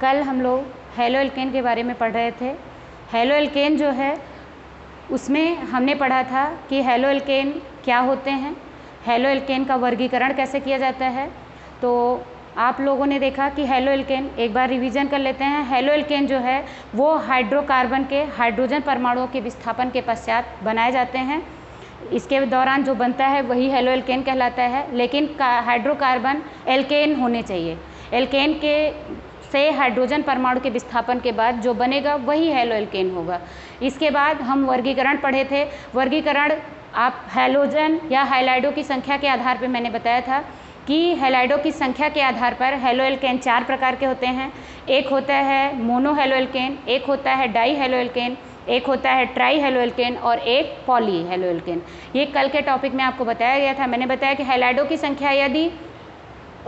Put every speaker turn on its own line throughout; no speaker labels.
कल हम लोग हैलो एल्केन के बारे में पढ़ रहे थे। हैलो एल्केन जो है उसमें हमने पढ़ा था कि हैलो एल्केन क्या होते हैं, हैलो एल्केन का वर्गीकरण कैसे किया जाता है। तो आप लोगों ने देखा कि हैलो एल्केन, एक बार रिवीजन कर लेते हैं। हैलो एल्केन जो है वो हाइड्रोकार्बन के हाइड्रोजन परमाणुओं के विस्थापन के पश्चात बनाए जाते हैं। इसके दौरान जो बनता है वही हैलो एल्केन कहलाता है, लेकिन हाइड्रोकार्बन एल्केन होने चाहिए। एल्केन के से हाइड्रोजन परमाणु के विस्थापन के बाद जो बनेगा वही हैलो एल्केन होगा। इसके बाद हम वर्गीकरण पढ़े थे। वर्गीकरण आप हैलोजन या हैलाइडों की संख्या के आधार पर मैंने बताया था कि हैलाइडों की संख्या के आधार पर हैलो एल्केन 4 प्रकार के होते हैं। एक होता है मोनो हैलो एल्केन, एक होता है डाई हैलो एल्केन, एक होता है ट्राई हैलो एल्केन और एक पॉली हैलो एल्केन। ये कल के टॉपिक में आपको बताया गया था। मैंने बताया कि हैलाइडों की संख्या यदि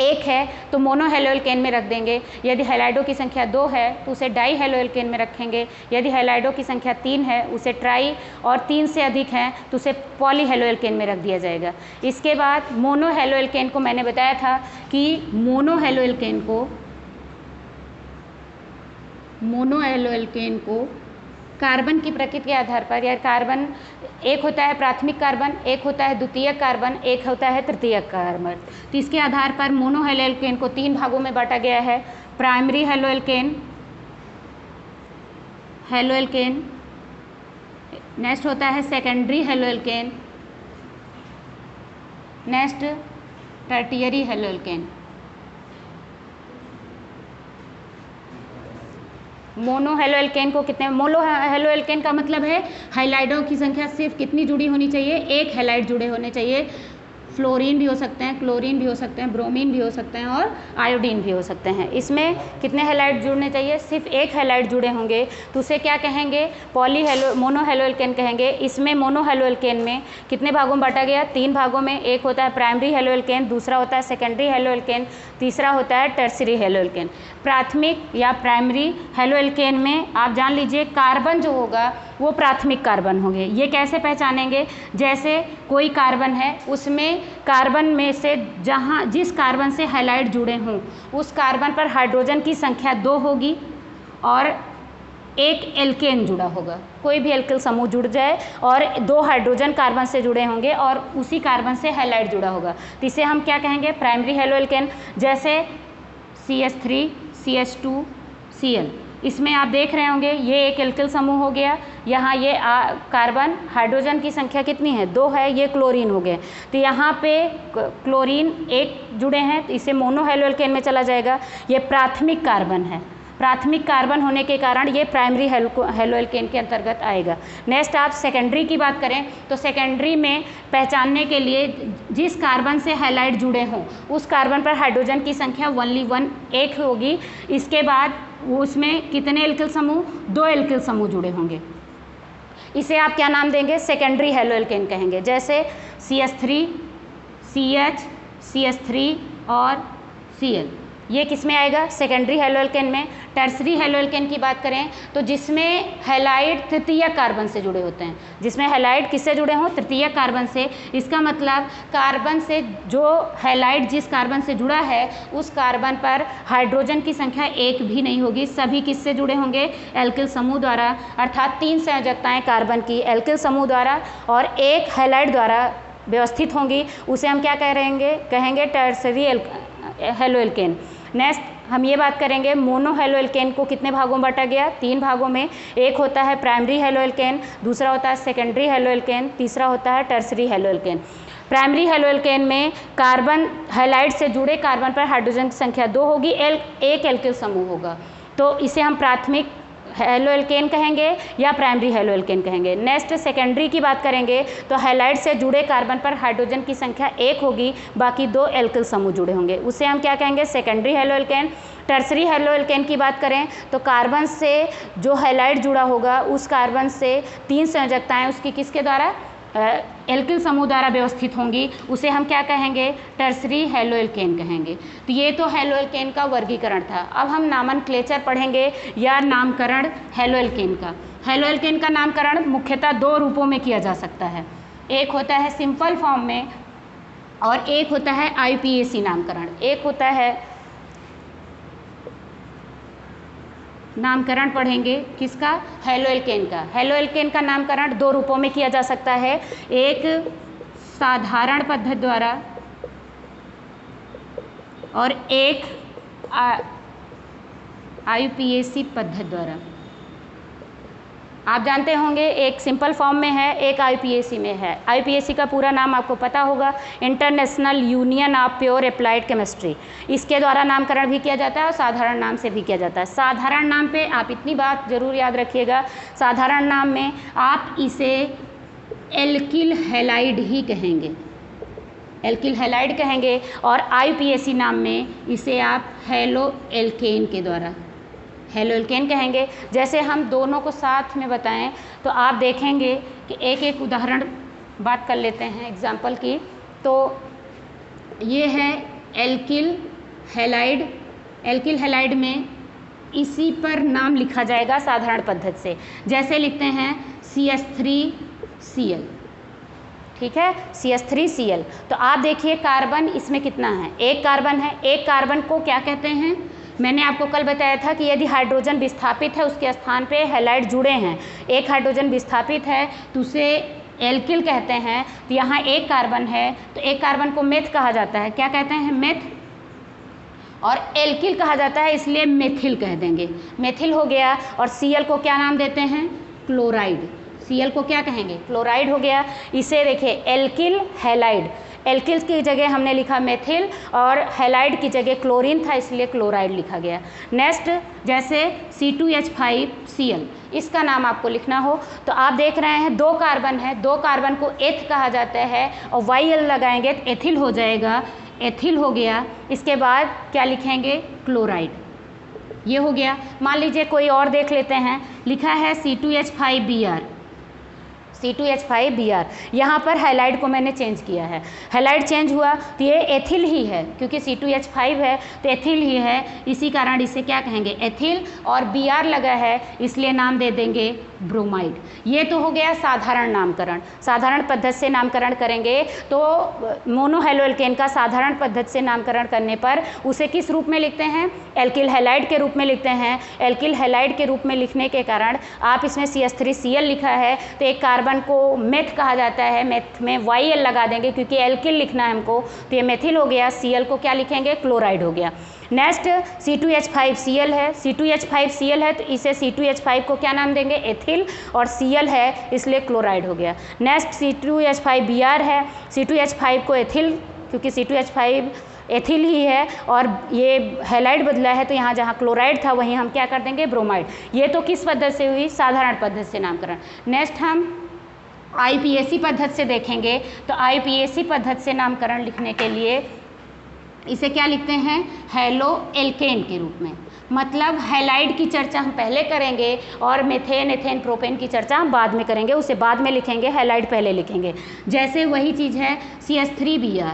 1 है तो मोनो हैलो एल्केन में रख देंगे, यदि हैलाइडों की संख्या 2 है तो उसे डाई हैलो एल्केन में रखेंगे, यदि हैलाइडों की संख्या 3 है उसे ट्राई, और 3 से अधिक हैं तो उसे पॉली हैलो एल्केन में रख दिया जाएगा। इसके बाद मोनो हैलो एल्केन को मैंने बताया था कि मोनो हैलो एल्केन को कार्बन की प्रकृति के आधार पर, या कार्बन एक होता है प्राथमिक कार्बन, एक होता है द्वितीयक कार्बन, एक होता है तृतीयक कार्बन। तो इसके आधार पर मोनो हैलो एल्केन को 3 भागों में बांटा गया है। प्राइमरी हैलो एल्केन, नेक्स्ट होता है secondary halo alkane, next tertiary halo alkane. Mono halo alkane को कितने, मोनो हैलो एल्केन का मतलब है हैलाइडों की संख्या सिर्फ कितनी जुड़ी होनी चाहिए, 1 हैलाइड जुड़े होने चाहिए। फ्लोरीन भी हो सकते हैं, क्लोरीन भी हो सकते हैं, ब्रोमीन भी हो सकते हैं और आयोडीन भी हो सकते हैं। इसमें कितने हैलाइड जुड़ने चाहिए, सिर्फ 1 हैलाइड जुड़े होंगे तो उसे क्या कहेंगे, मोनो हैलो एल्केन कहेंगे। इसमें मोनो हैलो एल्केन में कितने भागों में बांटा गया, 3 भागों में। एक होता है प्राइमरी हैलो एल्केन, दूसरा होता है सेकेंडरी हैलो एल्केन, तीसरा होता है टर्सरी हैलो एल्केन। प्राथमिक या प्राइमरी हैलो एल्केन में आप जान लीजिए कार्बन जो होगा वो प्राथमिक कार्बन होंगे। ये कैसे पहचानेंगे, जैसे कोई कार्बन है उसमें कार्बन में से जिस कार्बन से हैलाइड जुड़े हों उस कार्बन पर हाइड्रोजन की संख्या 2 होगी और एक एल्केन जुड़ा होगा। कोई भी एल्किल समूह जुड़ जाए और 2 हाइड्रोजन कार्बन से जुड़े होंगे और उसी कार्बन से हैलाइड जुड़ा होगा तो इसे हम क्या कहेंगे, प्राइमरी हैलो एल्केन। जैसे CH3 CH2 Cl, इसमें आप देख रहे होंगे ये एक एल्किल समूह हो गया। यहाँ ये कार्बन हाइड्रोजन की संख्या कितनी है, 2 है, ये क्लोरीन हो गए। तो यहाँ पे क्लोरीन 1 जुड़े हैं तो इसे मोनो हैलो एल्केन में चला जाएगा। ये प्राथमिक कार्बन है, प्राथमिक कार्बन होने के कारण ये प्राइमरी हैलो एल्केन के अंतर्गत आएगा। नेक्स्ट आप सेकेंडरी की बात करें तो सेकेंडरी में पहचानने के लिए जिस कार्बन से हैलाइड जुड़े हों उस कार्बन पर हाइड्रोजन की संख्या ओनली 1 होगी। इसके बाद उसमें कितने एल्किल समूह, 2 एल्किल समूह जुड़े होंगे। इसे आप क्या नाम देंगे, सेकेंडरी हैलो एल्केन कहेंगे। जैसे CH3 CH CH3 और Cl, ये किस में आएगा, सेकेंडरी हैलो एल्केन में। टर्सरी हैलो एल्केन की बात करें तो जिसमें हैलाइड तृतीयक कार्बन से जुड़े होते हैं, जिसमें हैलाइड किससे जुड़े हों, तृतीयक कार्बन से। इसका मतलब कार्बन से जो हैलाइड जिस कार्बन से जुड़ा है उस कार्बन पर हाइड्रोजन की संख्या 1 भी नहीं होगी। सभी किससे जुड़े होंगे, एल्किल समूह द्वारा, अर्थात 3 संयोजकताएं कार्बन की एल्किल समूह द्वारा और 1 हैलाइड द्वारा व्यवस्थित होंगी। उसे हम क्या कहेंगे टर्सरी हैलो एल्केन। नेक्स्ट हम ये बात करेंगे मोनो हैलो एल्केन को कितने भागों में बांटा गया, 3 भागों में। एक होता है प्राइमरी हैलो एल्केन, दूसरा होता है सेकेंडरी हैलो एल्केन, तीसरा होता है tertiary halo alkane. Primary halo alkane में कार्बन हैलाइड से जुड़े कार्बन पर हाइड्रोजन की संख्या 2 होगी, 1 एल्किल समूह होगा तो इसे हम प्राथमिक हैलो एल्केन कहेंगे या प्राइमरी हैलो एल्केन कहेंगे। नेक्स्ट सेकेंडरी की बात करेंगे तो हैलाइड से जुड़े कार्बन पर हाइड्रोजन की संख्या 1 होगी, बाकी 2 एल्किल समूह जुड़े होंगे, उसे हम क्या कहेंगे, secondary halo alkane. Tertiary halo alkane की बात करें तो कार्बन से जो हैलाइड जुड़ा होगा उस कार्बन से 3 संयोजकताएं उसकी किसके द्वारा, एल्किल समूह द्वारा व्यवस्थित होंगी, उसे हम क्या कहेंगे, टर्सरी हैलो एल्केन कहेंगे। तो ये तो हैलो एल्केन का वर्गीकरण था। अब हम नामनक्लेचर पढ़ेंगे या नामकरण हैलो एल्केन का। हैलो एल्केन का नामकरण मुख्यतः 2 रूपों में किया जा सकता है, एक होता है सिंपल फॉर्म में और एक होता है IUPAC नामकरण। एक होता है नामकरण पढ़ेंगे किसका, हैलो एल्केन का। हैलो एल्केन का नामकरण दो रूपों में किया जा सकता है, एक साधारण पद्धति द्वारा और एक IUPAC पद्धति द्वारा। आप जानते होंगे एक सिंपल फॉर्म में है, एक IUPAC में है। IUPAC का पूरा नाम आपको पता होगा, international union of pure applied chemistry. इसके द्वारा नामकरण भी किया जाता है और साधारण नाम से भी किया जाता है। साधारण नाम पे आप इतनी बात जरूर याद रखिएगा, साधारण नाम में आप इसे एल्किल हैलाइड ही कहेंगे, एल्किल हैलाइड कहेंगे, और IUPAC नाम में इसे आप हैलो एल्केन के द्वारा हैलो एल्केन कहेंगे। जैसे हम दोनों को साथ में बताएं तो आप देखेंगे कि एक एक उदाहरण बात कर लेते हैं एग्जाम्पल की। तो ये है एल्किल हैलाइड, एल्किल हैलाइड में इसी पर नाम लिखा जाएगा साधारण पद्धति से। जैसे लिखते हैं CH3Cl, ठीक है, CH3Cl। तो आप देखिए कार्बन इसमें कितना है, एक कार्बन है। एक कार्बन को क्या कहते हैं, मैंने आपको कल बताया था कि यदि हाइड्रोजन विस्थापित है उसके स्थान पे हैलाइड जुड़े हैं, एक हाइड्रोजन विस्थापित है तो उसे एल्किल कहते हैं। तो यहाँ एक कार्बन है तो एक कार्बन को मेथ कहा जाता है, क्या कहते हैं, मेथ, और एल्किल कहा जाता है इसलिए मेथिल कह देंगे, मेथिल हो गया। और Cl को क्या नाम देते हैं, क्लोराइड। Cl को क्या कहेंगे, क्लोराइड हो गया। इसे देखिए एल्किल हैलाइड, एल्किल की जगह हमने लिखा मेथिल और हैलाइड की जगह क्लोरीन था इसलिए क्लोराइड लिखा गया। नेक्स्ट जैसे C2H5Cl, इसका नाम आपको लिखना हो तो आप देख रहे हैं दो कार्बन है, दो कार्बन को एथ कहा जाता है और YL लगाएंगे तो एथिल हो जाएगा, एथिल हो गया। इसके बाद क्या लिखेंगे, क्लोराइड, ये हो गया। मान लीजिए कोई और देख लेते हैं, लिखा है C2H5Br, C2H5Br। यहाँ पर हैलाइड को मैंने चेंज किया है, हैलाइड चेंज हुआ तो ये एथिल ही है, क्योंकि C2H5 है तो एथिल ही है, इसी कारण इसे क्या कहेंगे, एथिल, और Br लगा है इसलिए नाम दे देंगे ब्रोमाइड। ये तो हो गया साधारण नामकरण, साधारण पद्धति से नामकरण करेंगे तो मोनो हैलो एल्केन का साधारण पद्धति से नामकरण करने पर उसे किस रूप में लिखते हैं, एल्किल हैलाइड के रूप में लिखते हैं। एल्किल हैलाइड के रूप में लिखने के कारण आप इसमें CH3Cl लिखा है तो एक कार्बन को मेथ कहा जाता है, मेथ में YL लगा देंगे क्योंकि एल्किल लिखना है हमको, तो ये मेथिल हो गया। Cl को क्या लिखेंगे, क्लोराइड हो गया। नेक्स्ट C2H5Cl है, C2H5Cl है तो इसे C2H5 को क्या नाम देंगे, एथिल, और Cl है इसलिए क्लोराइड हो गया। नेक्स्ट C2H5Br है, C2H5 को एथिल, क्योंकि C2H5 एथिल ही है और ये हैलाइड बदला है तो यहाँ जहाँ क्लोराइड था वहीं हम क्या कर देंगे, ब्रोमाइड। ये तो किस पद्धति से हुई, साधारण पद्धति से नामकरण। नेक्स्ट हम IUPAC पद्धति से देखेंगे तो IUPAC पद्धति से नामकरण लिखने के लिए इसे क्या लिखते हैं, हैलो एल्केन के रूप में। मतलब हैलाइड की चर्चा हम पहले करेंगे और मेथेन, एथेन, प्रोपेन की चर्चा हम बाद में करेंगे, उसे बाद में लिखेंगे, हैलाइड पहले लिखेंगे। जैसे वही चीज़ है CH3Br,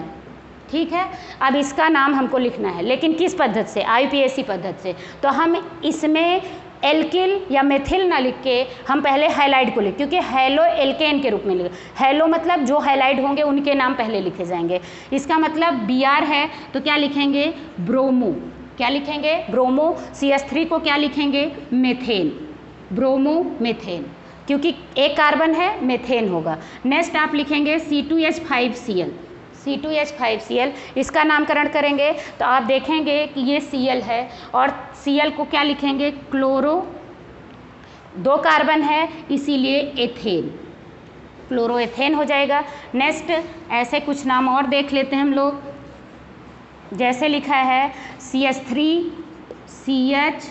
ठीक है। अब इसका नाम हमको लिखना है लेकिन किस पद्धति से, IUPAC पद्धति से। तो हम इसमें एल्किल या मेथिल ना लिख के हम पहले हैलाइड को लिख, क्योंकि हैलो एल्केन के रूप में लिख, हैलो मतलब जो हैलाइड होंगे उनके नाम पहले लिखे जाएंगे। इसका मतलब Br है तो क्या लिखेंगे, ब्रोमो, क्या लिखेंगे, ब्रोमो। CH3 को क्या लिखेंगे, मेथेन, ब्रोमो मेथेन, क्योंकि एक कार्बन है मेथेन होगा। नेक्स्ट आप लिखेंगे C2H5Cl, C2H5Cl, इसका नामकरण करेंगे तो आप देखेंगे कि ये Cl है और Cl को क्या लिखेंगे, क्लोरो, दो कार्बन है इसीलिए एथेन, क्लोरोएथेन हो जाएगा। नेक्स्ट ऐसे कुछ नाम और देख लेते हैं हम लोग, जैसे लिखा है CH3CH,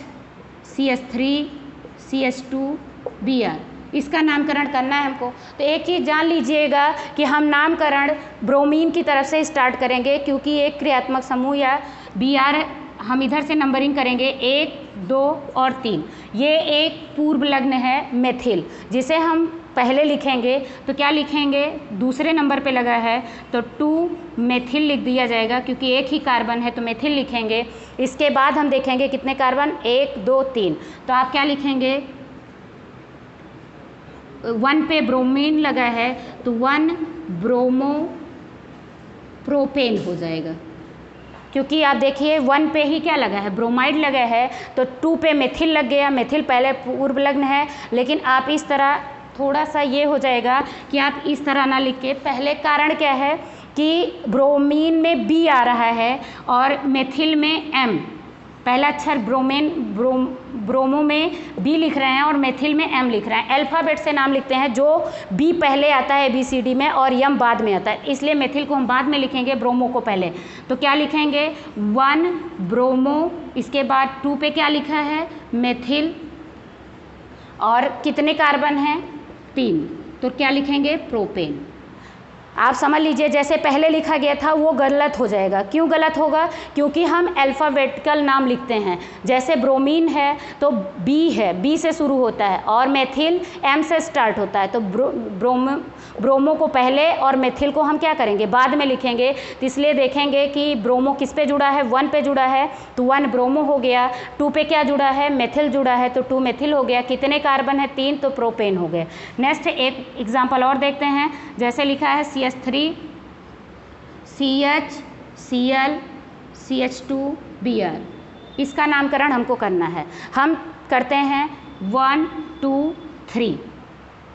CH3CH2Br, इसका नामकरण करना है हमको। तो एक चीज़ जान लीजिएगा कि हम नामकरण ब्रोमीन की तरफ से स्टार्ट करेंगे, क्योंकि एक क्रियात्मक समूह या Br हम इधर से नंबरिंग करेंगे 1, 2 और 3। ये एक पूर्व लग्न है मेथिल, जिसे हम पहले लिखेंगे तो क्या लिखेंगे, दूसरे नंबर पे लगा है तो 2 मेथिल लिख दिया जाएगा, क्योंकि एक ही कार्बन है तो मेथिल लिखेंगे। इसके बाद हम देखेंगे कितने कार्बन, 1, 2, 3, तो आप क्या लिखेंगे, 1 पे ब्रोमीन लगा है तो 1 ब्रोमो प्रोपेन हो जाएगा, क्योंकि आप देखिए 1 पे ही क्या लगा है, ब्रोमाइड लगा है, तो 2 पे मेथिल लग गया। मेथिल पहले पूर्व लग्न है, लेकिन आप इस तरह थोड़ा सा ये हो जाएगा कि आप इस तरह ना लिख के, पहले कारण क्या है कि ब्रोमीन में बी आ रहा है और मेथिल में एम, पहला अक्षर ब्रोमो में बी लिख रहे हैं और मेथिल में एम लिख रहे हैं। अल्फ़ाबेट से नाम लिखते हैं, जो बी पहले आता है ABCD में और एम बाद में आता है, इसलिए मेथिल को हम बाद में लिखेंगे, ब्रोमो को पहले। तो क्या लिखेंगे 1 ब्रोमो, इसके बाद 2 पे क्या लिखा है मेथिल, और कितने कार्बन हैं 3, तो क्या लिखेंगे प्रोपेन। आप समझ लीजिए जैसे पहले लिखा गया था वो गलत हो जाएगा। क्यों गलत होगा? क्योंकि हम अल्फ़ाबेटिकल नाम लिखते हैं। जैसे ब्रोमीन है तो बी है, बी से शुरू होता है, और मेथिल एम से स्टार्ट होता है, तो ब्रोमो को पहले और मेथिल को हम क्या करेंगे बाद में लिखेंगे। तो इसलिए देखेंगे कि ब्रोमो किस पे जुड़ा है, 1 पे जुड़ा है, तो 1 ब्रोमो हो गया। 2 पे क्या जुड़ा है, मेथिल जुड़ा है, तो 2 मेथिल हो गया। कितने कार्बन है 3, तो प्रोपेन हो गए। नेक्स्ट एक एग्जाम्पल और देखते हैं, जैसे लिखा है CH3 CH Cl CH2 Br, इसका नामकरण हमको करना है। हम करते हैं 1 2 3,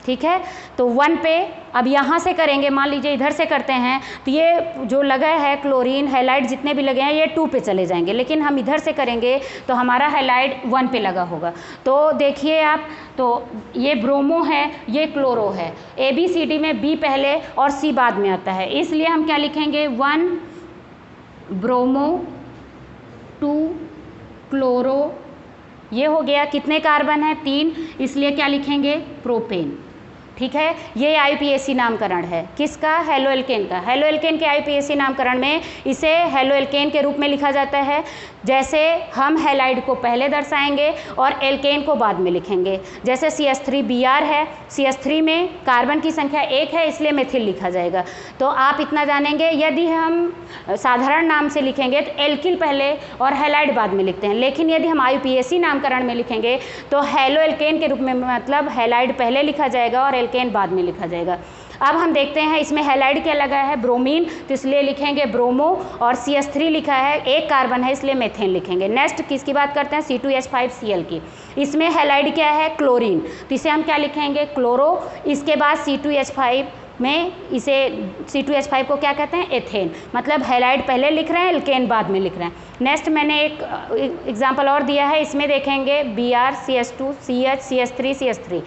ठीक है। तो 1 पे अब यहाँ से करेंगे, मान लीजिए इधर से करते हैं, तो ये जो लगा है क्लोरीन हैलाइड जितने भी लगे हैं ये 2 पे चले जाएंगे, लेकिन हम इधर से करेंगे तो हमारा हैलाइड 1 पे लगा होगा। तो देखिए आप, तो ये ब्रोमो है, ये क्लोरो है, ABCD में B पहले और C बाद में आता है, इसलिए हम क्या लिखेंगे 1 ब्रोमो 2 क्लोरो, ये हो गया। कितने कार्बन है 3, इसलिए क्या लिखेंगे प्रोपेन, ठीक है। ये IUPAC नामकरण है किसका, हेलोएल्केन का। हेलोएल्केन के IUPAC नामकरण में इसे हेलोएल्केन के रूप में लिखा जाता है। जैसे हम हैलाइड को पहले दर्शाएंगे और एल्केन को बाद में लिखेंगे। जैसे CH3Br है, CH3 में कार्बन की संख्या 1 है, इसलिए मेथिल लिखा जाएगा। तो आप इतना जानेंगे, यदि हम साधारण नाम से लिखेंगे तो एल्किल पहले और हैलाइड बाद में लिखते हैं, लेकिन यदि हम IUPAC नामकरण में लिखेंगे तो हेलोएल्केन के रूप में, मतलब हैलाइड पहले लिखा जाएगा और एल्केन बाद में लिखा जाएगा। अब हम देखते हैं इसमें हैलाइड क्या लगा है, ब्रोमीन, तो इसलिए लिखेंगे ब्रोमो, और CH3 लिखा है, 1 कार्बन है, इसलिए मेथेन लिखेंगे। नेक्स्ट किसकी बात करते हैं, C2H5Cl की। इसमें हैलाइड क्या है, क्लोरीन, तो इसे हम क्या लिखेंगे क्लोरो। इसके बाद C2H5 में इसे C2H5 को क्या कहते हैं, एथेन, मतलब हैलाइड पहले लिख रहे हैं, एल्केन बाद में लिख रहे हैं। नेक्स्ट मैंने एक एग्जाम्पल और दिया है, इसमें देखेंगे Br CH2 CH CH3 CH3।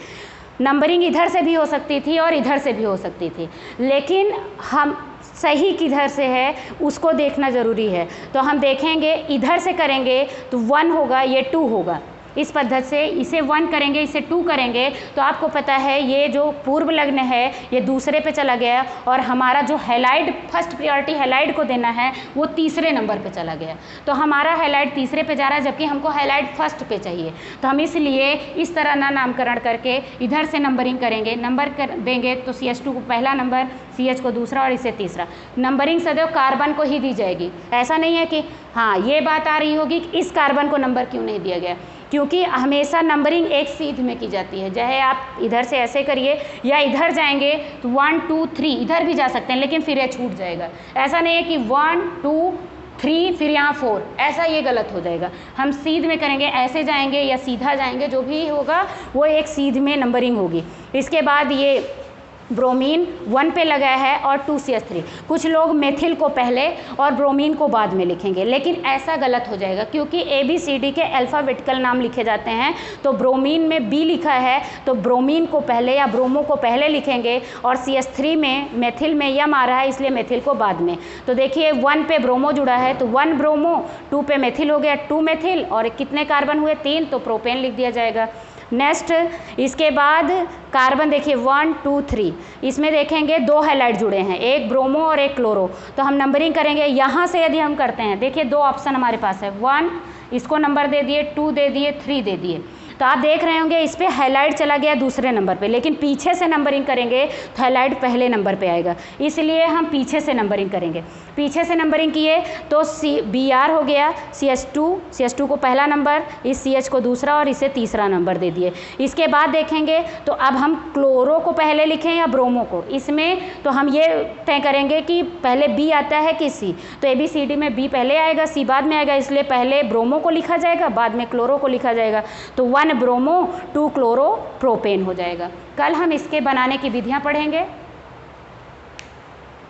Numbering इधर से भी हो सकती थी और इधर से भी हो सकती थी, लेकिन हम सही किधर से है उसको देखना ज़रूरी है। तो हम देखेंगे इधर से करेंगे तो 1 होगा, ये 2 होगा। इस पद्धति से इसे 1 करेंगे, इसे 2 करेंगे, तो आपको पता है ये जो पूर्व लग्न है ये दूसरे पे चला गया, और हमारा जो हैलाइड फर्स्ट प्रायोरिटी हैलाइड को देना है वो तीसरे नंबर पे चला गया। तो हमारा हैलाइड तीसरे पे जा रहा है, जबकि हमको हैलाइड फर्स्ट पे चाहिए। तो हम इसलिए इस तरह ना नामकरण करके इधर से नंबरिंग करेंगे। नंबर कर देंगे तो CH2 को पहला नंबर, CH को दूसरा और इसे तीसरा। नंबरिंग सदैव कार्बन को ही दी जाएगी। ऐसा नहीं है कि हाँ ये बात आ रही होगी कि इस कार्बन को नंबर क्यों नहीं दिया गया, क्योंकि हमेशा नंबरिंग एक सीध में की जाती है। चाहे आप इधर से ऐसे करिए या इधर जाएंगे तो 1 2 3 इधर भी जा सकते हैं, लेकिन फिर ये छूट जाएगा। ऐसा नहीं है कि 1 2 3 फिर यहाँ 4, ऐसा ये गलत हो जाएगा। हम सीध में करेंगे, ऐसे जाएंगे या सीधा जाएंगे, जो भी होगा वो एक सीध में नंबरिंग होगी। इसके बाद ये ब्रोमीन 1 पे लगा है और 2 CH3। कुछ लोग मेथिल को पहले और ब्रोमीन को बाद में लिखेंगे, लेकिन ऐसा गलत हो जाएगा, क्योंकि ABCD के अल्फ़ाबेटिकल नाम लिखे जाते हैं। तो ब्रोमीन में B लिखा है तो ब्रोमीन को पहले या ब्रोमो को पहले लिखेंगे, और CH3 में मेथिल में यम आ रहा है, इसलिए मेथिल को बाद में। तो देखिए 1 पे ब्रोमो जुड़ा है तो 1 ब्रोमो, 2 पे मेथिल हो गया 2 मेथिल, और कितने कार्बन हुए 3, तो प्रोपेन लिख दिया जाएगा। नेक्स्ट इसके बाद कार्बन देखिए 1 2 3, इसमें देखेंगे 2 हैलाइड जुड़े हैं, एक ब्रोमो और एक क्लोरो। तो हम नंबरिंग करेंगे, यहाँ से यदि हम करते हैं, देखिए 2 ऑप्शन हमारे पास है, 1 इसको नंबर दे दिए, 2 दे दिए, 3 दे दिए। तो आप देख रहे होंगे इस पे हैलाइड चला गया दूसरे नंबर पे, लेकिन पीछे से नंबरिंग करेंगे तो हैलाइड पहले नंबर पे आएगा, इसलिए हम पीछे से नंबरिंग करेंगे। पीछे से नंबरिंग किए तो Br हो गया, CH2 को पहला नंबर, इस CH को दूसरा और इसे तीसरा नंबर दे दिए। इसके बाद देखेंगे तो अब हम क्लोरो को पहले लिखें या ब्रोमो को, इसमें तो हम ये तय करेंगे कि पहले B आता है कि C, तो ABCD में B पहले आएगा C बाद में आएगा, इसलिए पहले ब्रोमो को लिखा जाएगा बाद में क्लोरो को लिखा जाएगा, तो 1 ब्रोमो 2 क्लोरो प्रोपेन हो जाएगा। कल हम इसके बनाने की विधियाँ पढ़ेंगे।